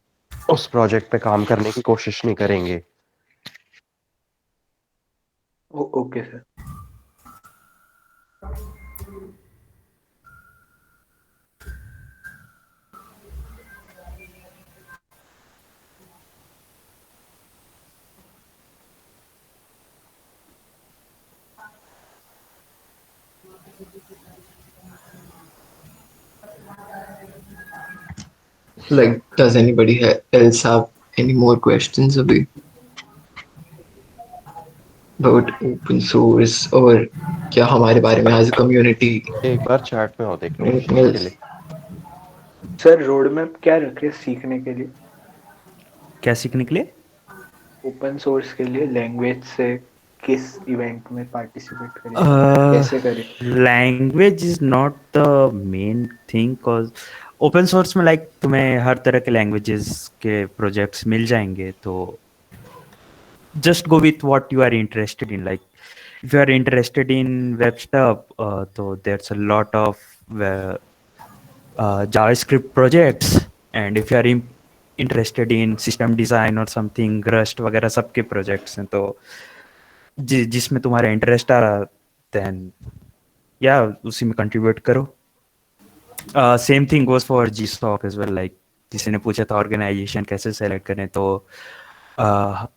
उस प्रोजेक्ट पे काम करने की कोशिश नहीं करेंगे। Okay sir. Like, does anybody else have any more questions about open source और क्या हमारे बारे में as a community? एक बार चैट में हो देखने Anything के else? लिए। सर रोड मैप क्या रखे सीखने के लिए? क्या सीखने के लिए? ओपन सोर्स के लिए लैंग्वेज से किस इवेंट में पार्टिसिपेट करें, कैसे करें? Language is not the main thing, cause open source में लाइक तुम्हें हर तरह के लैंग्वेजेस के प्रोजेक्ट्स मिल जाएंगे, तो just go with what you are interested in. Like if you are interested in web stuff, so there's a lot of JavaScript projects, and if you are interested in system design or something, Rust वगैरह सबके projects हैं, तो जिसमें तुम्हारा interest आ रहा then या उसी में कंट्रीब्यूट करो. Same thing goes for GSOC as well. Like किसी ने पूछा था ऑर्गेनाइजेशन कैसे सेलेक्ट करें, तो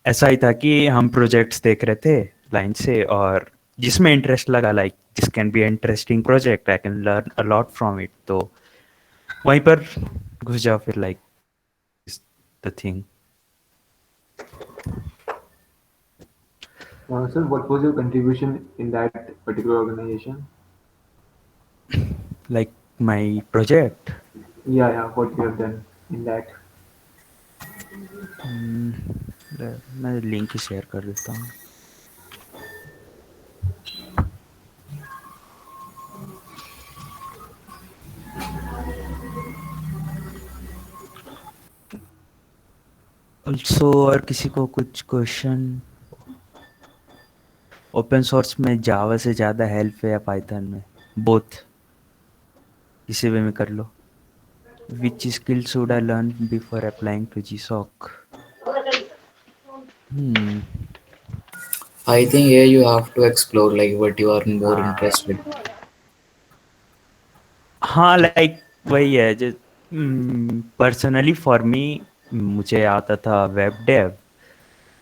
ऐसा ही था कि हम प्रोजेक्ट्स देख रहे थे लाइन से, और जिसमें इंटरेस्ट लगा, like this can be interesting project, I can learn a lot from it, तो वहीं पर घुस जाओ फिर. Like the thing. Sir, what was your contribution in that particular organization? Like my project? Yeah, what you have done in that. मैं link ही share कर देता हूँ. ऑल्सो और किसी को कुछ क्वेश्चन? ओपन सोर्स में जावा से ज़्यादा हेल्प है या पाइथन में? बोथ, किसी वे में कर लो. Which skill should I learn before applying to GSOC? I think here you have to explore like what you are more interested. हाँ, लाइक वही है जो पर्सनली फॉर मी, मुझे आता था वेब डेव,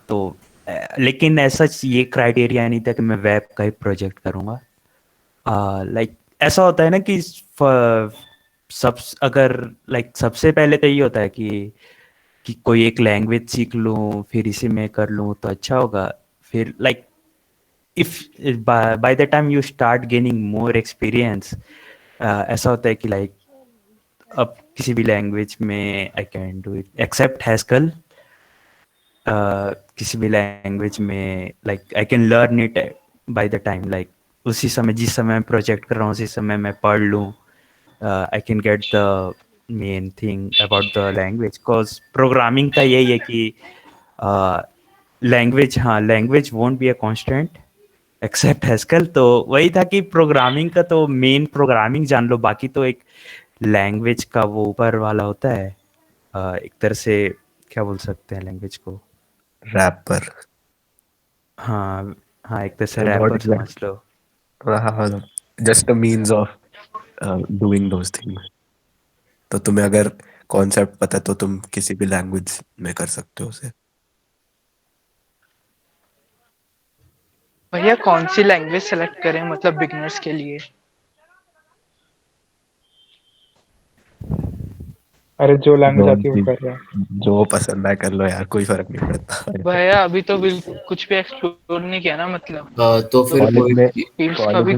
तो लेकिन ऐसा ये क्राइटेरिया नहीं था कि मैं वेब का ही प्रोजेक्ट करूँगा. लाइक ऐसा होता है ना कि अगर लाइक सबसे पहले तो ये होता है कि कोई एक लैंग्वेज सीख लूँ फिर इसी में कर लूँ तो अच्छा होगा. फिर like if bye the time you start gaining more experience, ऐसा होता है कि लाइक अब किसी भी लैंग्वेज में I can do it except Haskell. किसी भी लैंग्वेज में like I can learn it by the time. Like उसी समय जिस समय मैं प्रोजेक्ट कर रहा हूँ उसी समय मैं पढ़ लूँ. I can get the main thing about the language, because programming का यही है कि language won't be a constant except Haskell. तो वही था कि प्रोग्रामिंग का तो मेन प्रोग्रामिंग जान लो, बाकी तो एक लैंग्वेज का वो ऊपर वाला होता है. एक तरह से क्या बोल सकते हैं लैंग्वेज को? रैपर. हाँ हाँ, एक तरह से रैपर समझ लो. Just a means of doing those things. तो तुम्हें अगर कॉन्सेप्ट पता है तो तुम किसी भी लैंग्वेज में कर सकते हो उसे. भैया कौन सी लैंग्वेज सेलेक्ट करें मतलब बिगिनर्स के लिए? अरे जो लैंग्वेज आती है वो कर रहा है. जो पसंद है कर लो यार, कोई फर्क नहीं पड़ता. भैया अभी तो बिल्कुल कुछ भी एक्सप्लोर नहीं किया ना, मतलब तो फिर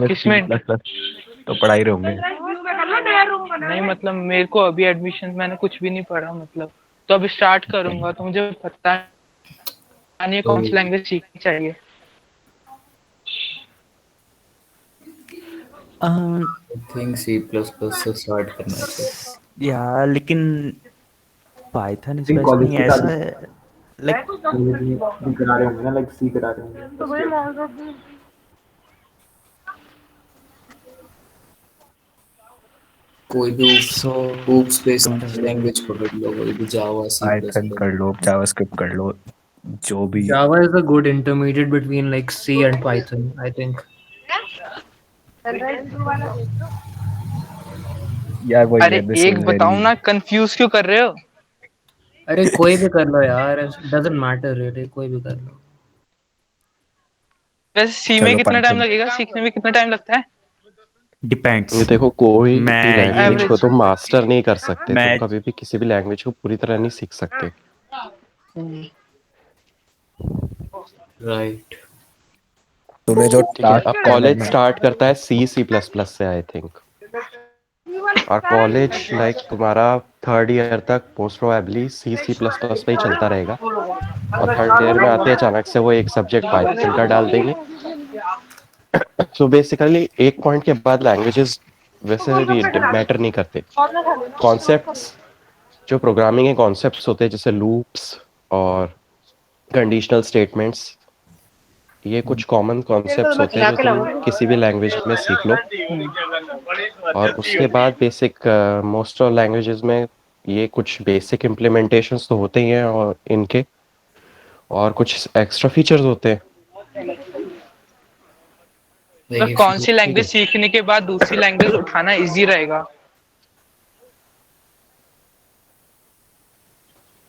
किसमें तो पढ़ा ही रहे होंगे. नहीं मतलब मेरे को अभी एडमिशन मैंने कुछ भी नहीं पढ़ा, मतलब तो अभी स्टार्ट करूंगा तो मुझे पता नहीं कौन सी लैंग्वेज सीखनी चाहिए. I think C++ से स्टार्ट करना चाहिए. यार लेकिन पाइथन इस बेस्ट नहीं है, ऐसा है लाइक करा रहे होंगे ना, लाइक सी करा रहे होंगे. कोई भी oops बेस्ड लैंग्वेज पकड़ लो, कोई भी जावा सी पाइथन कर लो, जावास्क्रिप्ट कर लो, जो भी. Java is a good intermediate between like C and Python, I think. यार वही अरे एक बताओ ना, कंफ्यूज क्यों कर रहे हो? अरे कोई भी कर लो यार, doesn't matter really, कोई भी कर लो. वैसे सी में कितना टाइम लगेगा, सीखने में कितना टाइम लगता है? डिपेंड्स. ये देखो कोई भी मैं लैंग्वेज को तुम मास्टर नहीं कर सकते, तुम कभी भी किसी भी लैंग्वेज को पूरी तरह नहीं सीख सकते. राइट. तुम्हें जो अब कॉलेज स्टार्ट करता है C++ से आई थिंक, और कॉलेज लाइक तुम्हारा थर्ड ईयर तक मोस्ट प्रोबेबली C++ पे ही चलता रहेगा, और थर्ड ईयर में आते अचानक से वो एक सब्जेक्ट पाइथन का डाल देंगे. सो बेसिकली एक पॉइंट के बाद लैंग्वेजेस वैसे भी मैटर नहीं करते. कॉन्सेप्ट्स जो प्रोग्रामिंग के कॉन्सेप्ट्स होते हैं जैसे लूप्स और कंडीशनल स्टेटमेंट्स, ये कुछ कॉमन कॉन्सेप्ट्स होते हैं जो तुम किसी भी लैंग्वेज में सीख लो. और उसके बाद बेसिक मोस्ट ऑफ लैंग्वेजेस में ये कुछ बेसिक इम्प्लीमेंटेशंस तो होते ही हैं और इनके, और कुछ एक्स्ट्रा फीचर्स होते हैं. तो कौन सी लैंग्वेज सीखने के बाद दूसरी लैंग्वेज उठाना इजी रहेगा?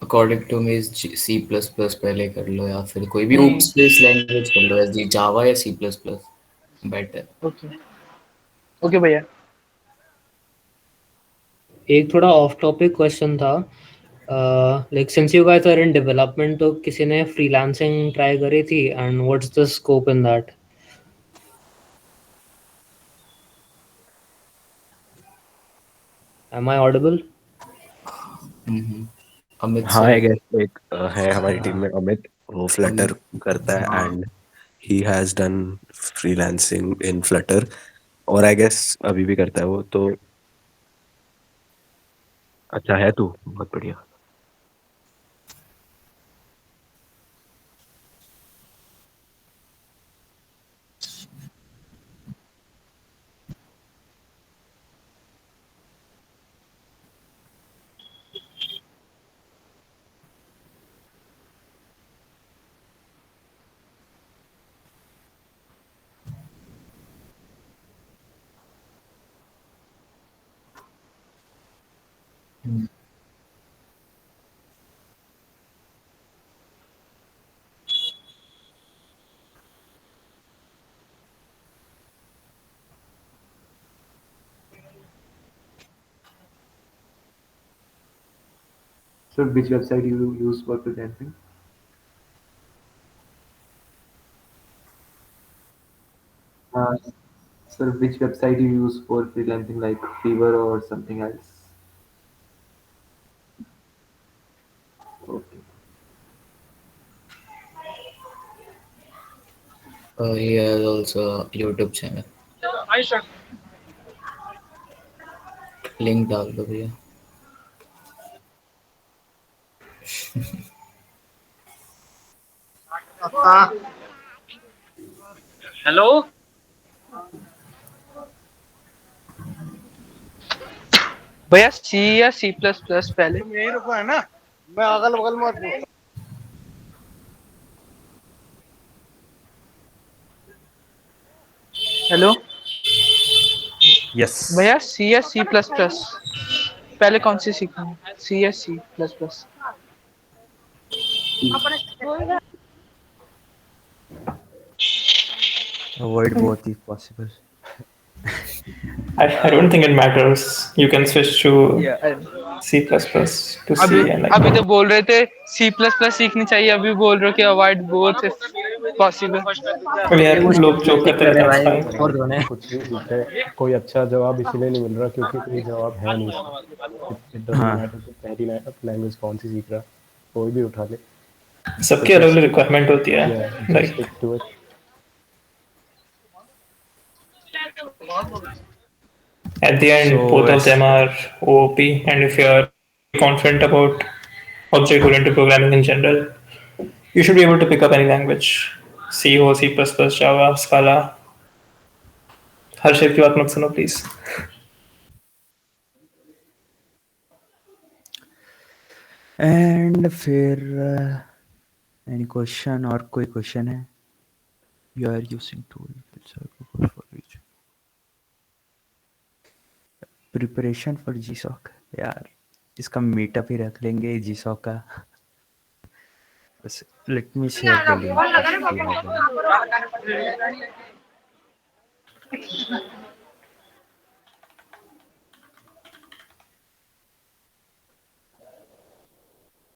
According to me C plus plus पहले कर लो या फिर कोई भी नहीं। ओप्स बेस्ड लैंग्वेज कर लो, एस जावा या C plus plus better. Okay भैया। एक थोड़ा ऑफ टॉपिक क्वेश्चन था, like since you guys are in development, तो किसी ने फ्रीलांसिंग ट्राई करी थी and what's the scope in that? Am I audible? Amit हाँ, सर आई गेस एक है हमारी टीम में अमित, वो फ्लटर करता है and he has done freelancing in Flutter, और आई गेस अभी भी करता है वो। तो अच्छा है तू, बहुत बढ़िया। So which website you use for freelancing? Sir, which website you use for freelancing, like Fiverr or something else? Okay. he has also a YouTube channel, link डाल दो भैया। हेलो भैया, सी या सी प्लस प्लस पहले? यही रुको है ना, मैं अगल बगल में। हेलो यस भैया, सी या सी प्लस प्लस पहले कौन सी सीखना है, सी या C plus plus? avoid both if possible. I don't think it matters. You can switch to C++ to C and अभी तो बोल रहे थे सी प्लस प्लस सीखनी चाहिए, अभी बोल रहे हो कि अवॉइड बोथ इफ पॉसिबल। यार लोग जो करते रहते हैं और कुछ भी सीख रहे, कोई अच्छा जवाब इसलिए नहीं मिल रहा क्योंकि कोई जवाब है नहीं। It doesn't हाँ। matter कि पहली लैंग्वेज कौन सी सीख रहा, कोई भी उठा ले। सबकी अलग अलग रिक्वायरमेंट होती है, just stick to it. At the end, both of them are OOP, and if you are confident about object-oriented programming in general, you should be able to pick up any language. C हो, C++, Java, Scala. हर्षित की बात मत सुनो please. And फिर any question, और कोई question है? You are using tool for reach preparation for GSoC. यार इसका मीटअप ही रख लेंगे जीसॉक का। बस let me share the link.